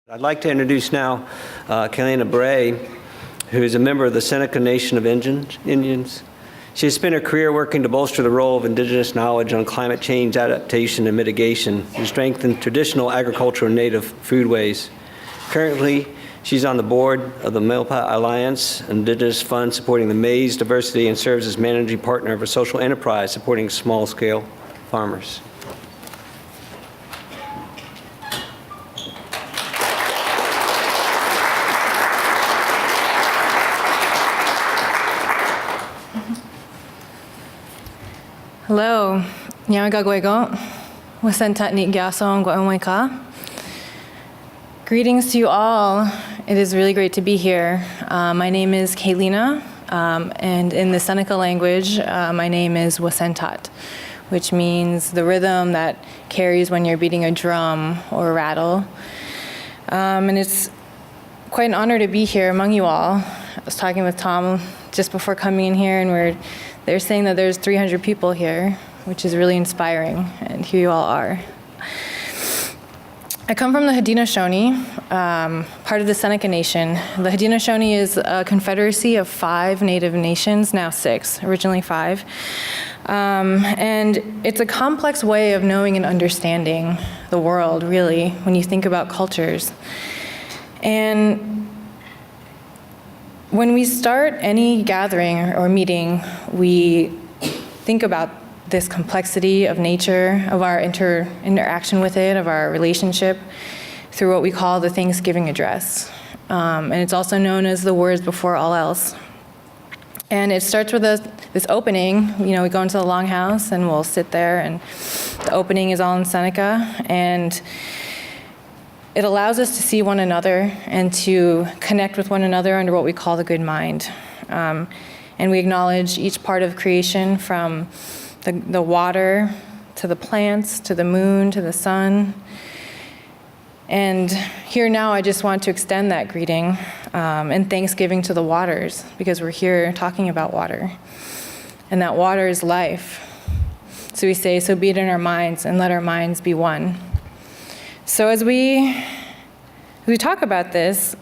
I'd like to introduce now Lina Bray, who is a member of the Seneca Nation of Indians. She has spent her career working to bolster the role of indigenous knowledge on climate change adaptation and mitigation and strengthen traditional agricultural and native foodways. Currently, she's on the board of the Milpa Alliance, an indigenous fund supporting the maize diversity, and serves as managing partner of a social enterprise supporting small-scale farmers. Hello, greetings to you all. It is really great to be here. My name is Lina, and in the Seneca language, my name is Wasentat, which means the rhythm that carries when you're beating a drum or a rattle. And it's quite an honor to be here among you all. I was talking with Tom just before coming in here, and they're saying that there's 300 people here, which is really inspiring, and here you all are. I come from the Haudenosaunee, part of the Seneca Nation. The Haudenosaunee is a confederacy of 5 native nations, now 6, originally 5. And it's a complex way of knowing and understanding the world, really, when you think about cultures. And when we start any gathering or meeting, we think about this complexity of nature, of our interaction with it, of our relationship, through what we call the Thanksgiving address. And it's also known as the words before all else. And it starts with this opening. We go into the longhouse and we'll sit there, and the opening is all in Seneca. And it allows us to see one another and to connect with one another under what we call the good mind. And we acknowledge each part of creation, from the water to the plants, to the moon, to the sun. And here now I just want to extend that greeting and thanksgiving to the waters, because we're here talking about water. And that water is life. So we say, so be it in our minds, and let our minds be one. So as we talk about this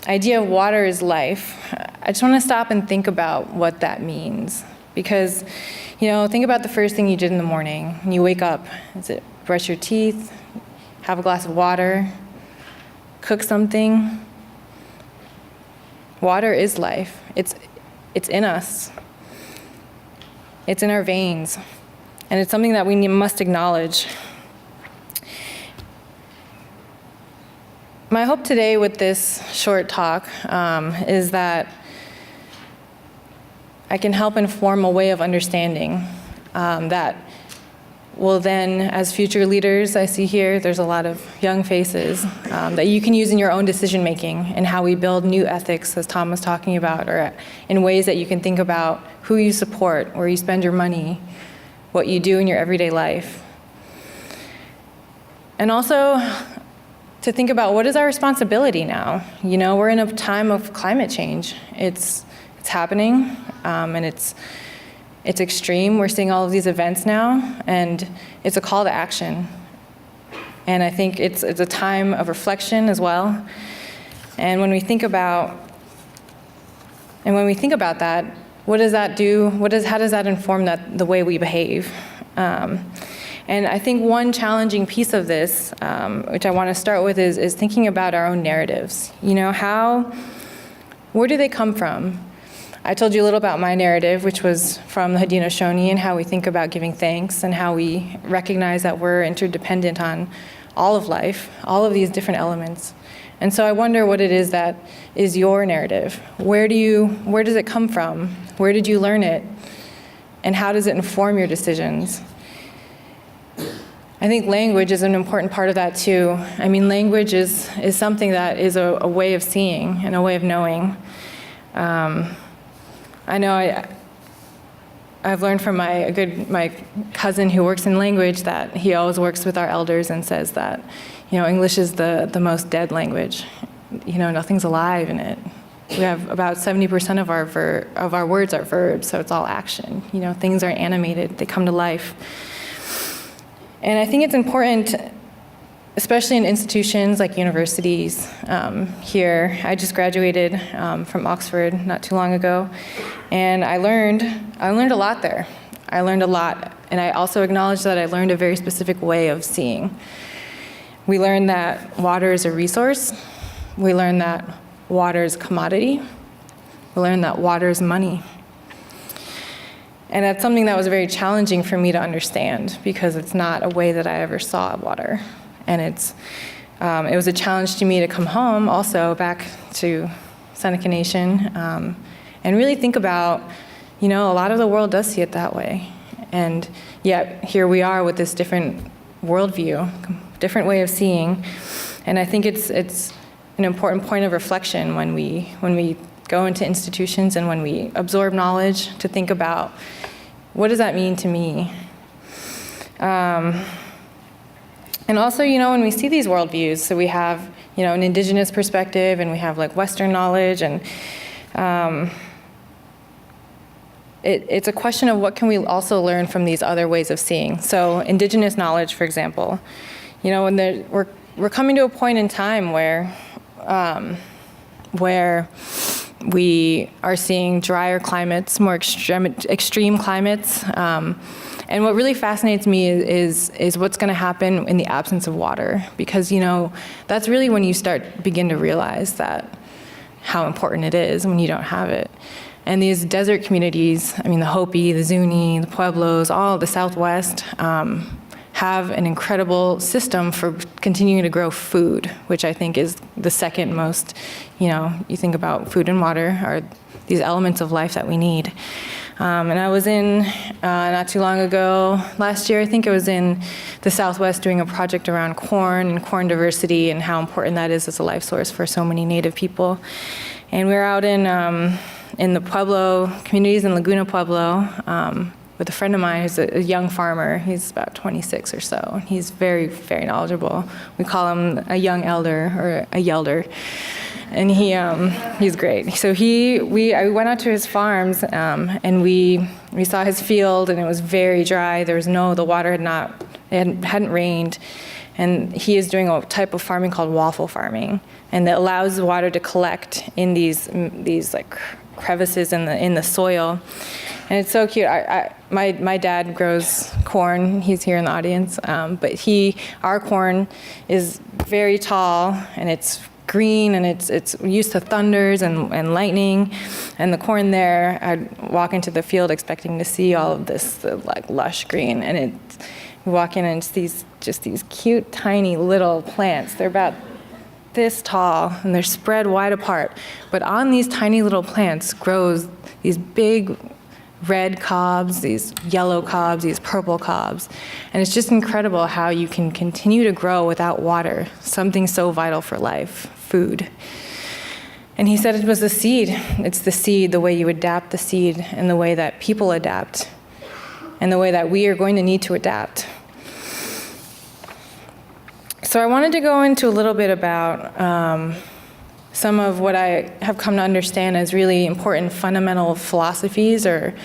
idea of water is life, I just want to stop and think about what that means. Because, think about the first thing you did in the morning. When you wake up, is it brush your teeth, have a glass of water, cook something? Water is life. It's in us. It's in our veins. And it's something that we must acknowledge. My hope today with this short talk is that I can help inform a way of understanding that will then, as future leaders, I see here, there's a lot of young faces, that you can use in your own decision making and how we build new ethics, as Tom was talking about, or in ways that you can think about who you support, where you spend your money, what you do in your everyday life. And also, to think about what is our responsibility now. We're in a time of climate change. It's happening, and it's extreme. We're seeing all of these events now, and it's a call to action. And I think it's a time of reflection as well. And when we think about that, what does that do? How does that inform the way we behave? And I think one challenging piece of this, which I want to start with, is thinking about our own narratives. Where do they come from? I told you a little about my narrative, which was from the Haudenosaunee, and how we think about giving thanks, and how we recognize that we're interdependent on all of life, all of these different elements. And so I wonder what it is that is your narrative. Where does it come from? Where did you learn it? And how does it inform your decisions? I think language is an important part of that too. Language is something that is a way of seeing and a way of knowing. I know I've learned from my cousin who works in language that he always works with our elders and says that, English is the most dead language. Nothing's alive in it. We have about 70% of our words are verbs, so it's all action. Things are animated, they come to life. And I think it's important especially in institutions like universities here. I just graduated from Oxford not too long ago, and I learned a lot there. I learned a lot, and I also acknowledge that I learned a very specific way of seeing. We learned that water is a resource. We learned that water is a commodity. We learned that water is money. And that's something that was very challenging for me to understand because it's not a way that I ever saw water. And it was a challenge to me to come home also back to Seneca Nation and really think about, a lot of the world does see it that way. And yet here we are with this different worldview, different way of seeing. And I think it's an important point of reflection when we go into institutions and when we absorb knowledge to think about, what does that mean to me? And also, when we see these worldviews, so we have, an indigenous perspective and we have like Western knowledge, and it's a question of what can we also learn from these other ways of seeing. So indigenous knowledge, for example, when we're coming to a point in time where we are seeing drier climates, more extreme climates. And what really fascinates me is what's going to happen in the absence of water, because that's really when you begin to realize that how important it is when you don't have it. And these desert communities, the Hopi, the Zuni, the Pueblos, all of the Southwest, have an incredible system for continuing to grow food, which I think is the second most, you think about food and water are these elements of life that we need. And I was in, not too long ago, last year, I think I was in the Southwest doing a project around corn and corn diversity and how important that is as a life source for so many Native people. And we were out in the Pueblo communities in Laguna Pueblo with a friend of mine who's a young farmer. He's about 26 or so. He's very, very knowledgeable. We call him a young elder or a yelder. And he's great. So I went out to his farms, and we saw his field, and it was very dry. The water hadn't rained, and he is doing a type of farming called waffle farming, and that allows the water to collect in these like crevices in the soil, and it's so cute. My dad grows corn. He's here in the audience, but our corn is very tall, and it's green, and it's used to thunders and lightning. And the corn there, I'd walk into the field expecting to see all of this like lush green, and we walk in and it's these cute tiny little plants. They're about this tall and they're spread wide apart, but on these tiny little plants grows these big red cobs, these yellow cobs, these purple cobs. And it's just incredible how you can continue to grow without water, something so vital for life, food. And he said it was the seed. It's the seed, the way you adapt the seed, and the way that people adapt, and the way that we are going to need to adapt. So I wanted to go into a little bit about some of what I have come to understand as really important fundamental philosophies or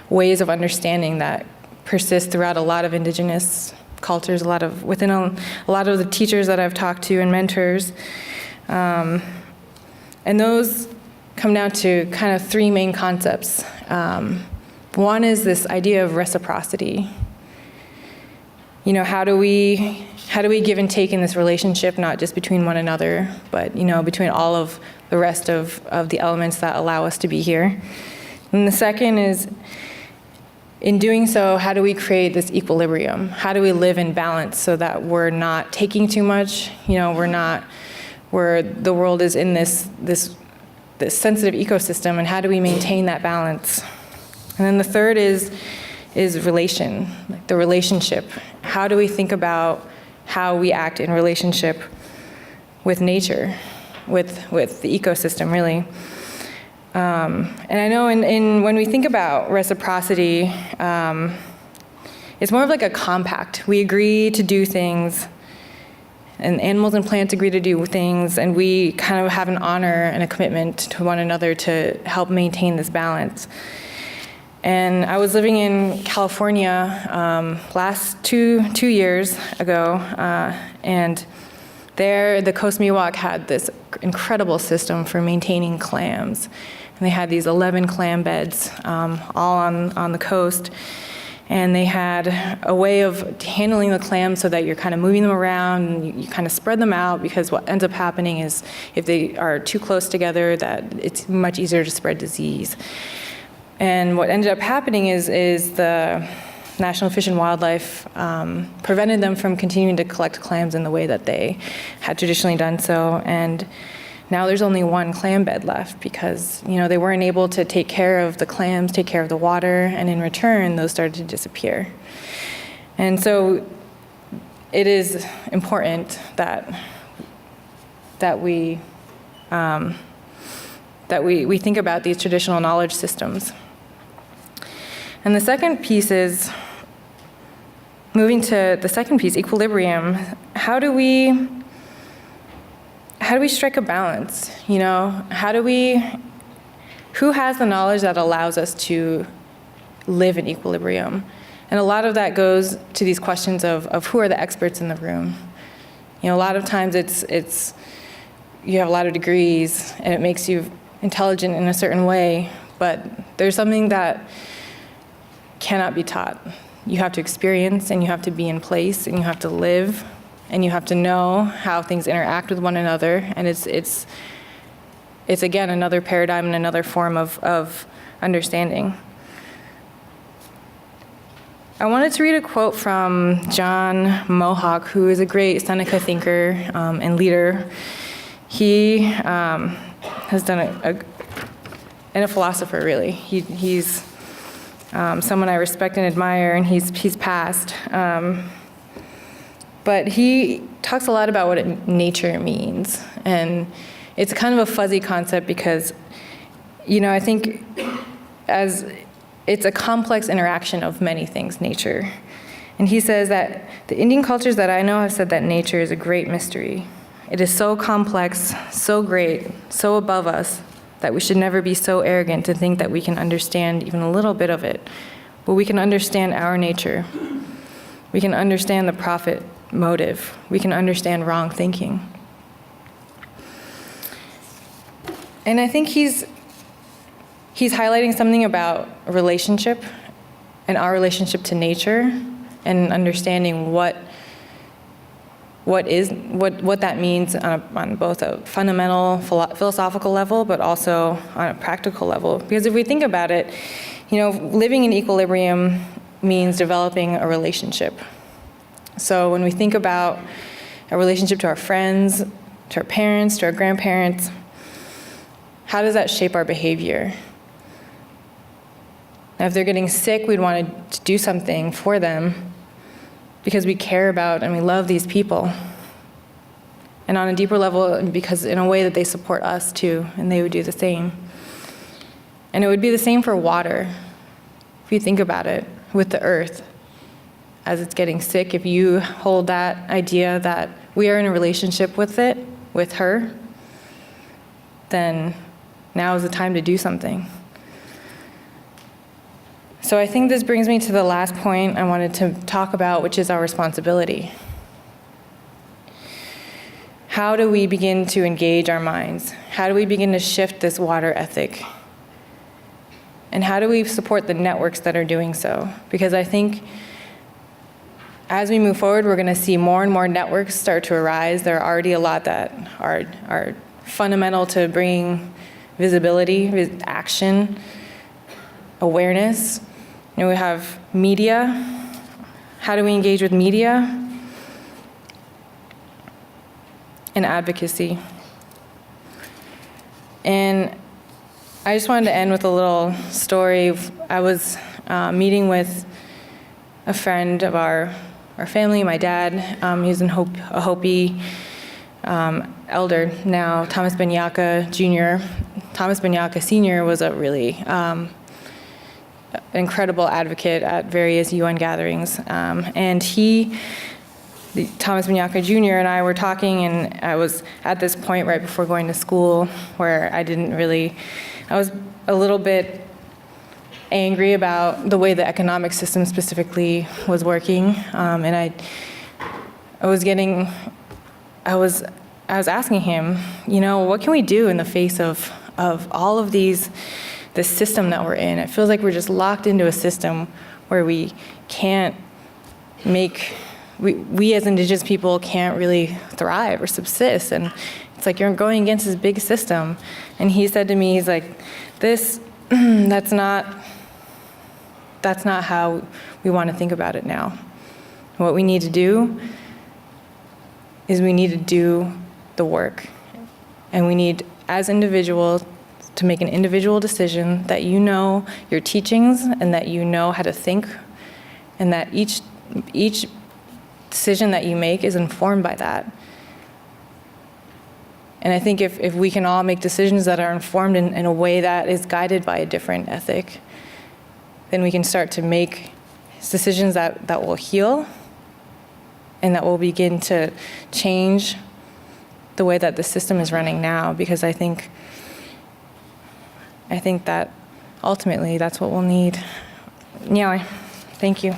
ways of understanding that persist throughout a lot of indigenous cultures, within a lot of the teachers that I've talked to and mentors. And those come down to kind of three main concepts. One is this idea of reciprocity. How do we give and take in this relationship, not just between one another, but between all of the rest of the elements that allow us to be here? And the second is, in doing so, how do we create this equilibrium? How do we live in balance so that we're not taking too much? Where the world is in this sensitive ecosystem, and how do we maintain that balance? And then the third is the relationship. How do we think about how we act in relationship with nature, with the ecosystem, really? And I know when we think about reciprocity, it's more of like a compact. We agree to do things, and animals and plants agree to do things, and we kind of have an honor and a commitment to one another to help maintain this balance. And then the third is relationship. How do we think about how we act in relationship with nature, with the ecosystem, really? And I know when we think about reciprocity, it's more of like a compact. We agree to do things, and animals and plants agree to do things, and we kind of have an honor and a commitment to one another to help maintain this balance. And I was living in California last two years ago, and there the Coast Mohawk had this incredible system for maintaining clams. And they had these 11 clam beds all on the coast. And they had a way of handling the clams so that you're kind of moving them around and you kind of spread them out, because what ends up happening is if they are too close together, that it's much easier to spread disease. And what ended up happening is the National Fish and Wildlife prevented them from continuing to collect clams in the way that they had traditionally done so. And now there's only one clam bed left because, they weren't able to take care of the clams, take care of the water, and in return, those started to disappear. And so it is important that we think about these traditional knowledge systems. And the second piece is, moving to the second piece, equilibrium. How do we strike a balance? Who has the knowledge that allows us to live in equilibrium? And a lot of that goes to these questions of who are the experts in the room. A lot of times it's you have a lot of degrees and it makes you intelligent in a certain way, but there's something that cannot be taught. You have to experience, and you have to be in place, and you have to live, and you have to know how things interact with one another. And it's again another paradigm and another form of understanding. I wanted to read a quote from John Mohawk, who is a great Seneca thinker and leader. He has done and a philosopher, really. He's someone I respect and admire, and he's passed. But he talks a lot about what nature means. And it's kind of a fuzzy concept because, I think as it's a complex interaction of many things, nature. And he says that the Indian cultures that I know have said that nature is a great mystery. It is so complex, so great, so above us, that we should never be so arrogant to think that we can understand even a little bit of it. But we can understand our nature. We can understand the profit motive. We can understand wrong thinking. And I think he's highlighting something about a relationship and our relationship to nature, and understanding what that means on both a fundamental philosophical level, but also on a practical level. Because if we think about it, living in equilibrium means developing a relationship. So when we think about a relationship to our friends, to our parents, to our grandparents, how does that shape our behavior? Now, if they're getting sick, we'd want to do something for them because we care about and we love these people. And on a deeper level, because in a way that they support us too, and they would do the same. And it would be the same for water, if you think about it, with the earth. As it's getting sick, if you hold that idea that we are in a relationship with it, with her, then now is the time to do something. So I think this brings me to the last point I wanted to talk about, which is our responsibility. How do we begin to engage our minds? How do we begin to shift this water ethic? And how do we support the networks that are doing so? Because I think as we move forward, we're going to see more and more networks start to arise. There are already a lot that are fundamental to bringing visibility, action, awareness. We have media. How do we engage with media? And advocacy. And I just wanted to end with a little story. I was meeting with a friend of our family, my dad. He's a Hopi elder now, Thomas Benyaka Jr. Thomas Benyaka Sr. was a really incredible advocate at various UN gatherings. And Thomas Benyaka Jr. and I were talking, and I was at this point right before going to school where I was a little bit angry about the way the economic system specifically was working. And I was asking him, what can we do in the face of all of this system that we're in? It feels like we're just locked into a system where we can't we as Indigenous people can't really thrive or subsist. And it's like you're going against this big system. And he said to me, he's like, that's not how we want to think about it now. What we need to do is we need to do the work. And we need, as individuals, to make an individual decision that you know your teachings and that you know how to think, and that each decision that you make is informed by that. And I think if we can all make decisions that are informed in a way that is guided by a different ethic, then we can start to make decisions that will heal and that will begin to change the way that the system is running now, because I think that ultimately that's what we'll need. Yeah, thank you.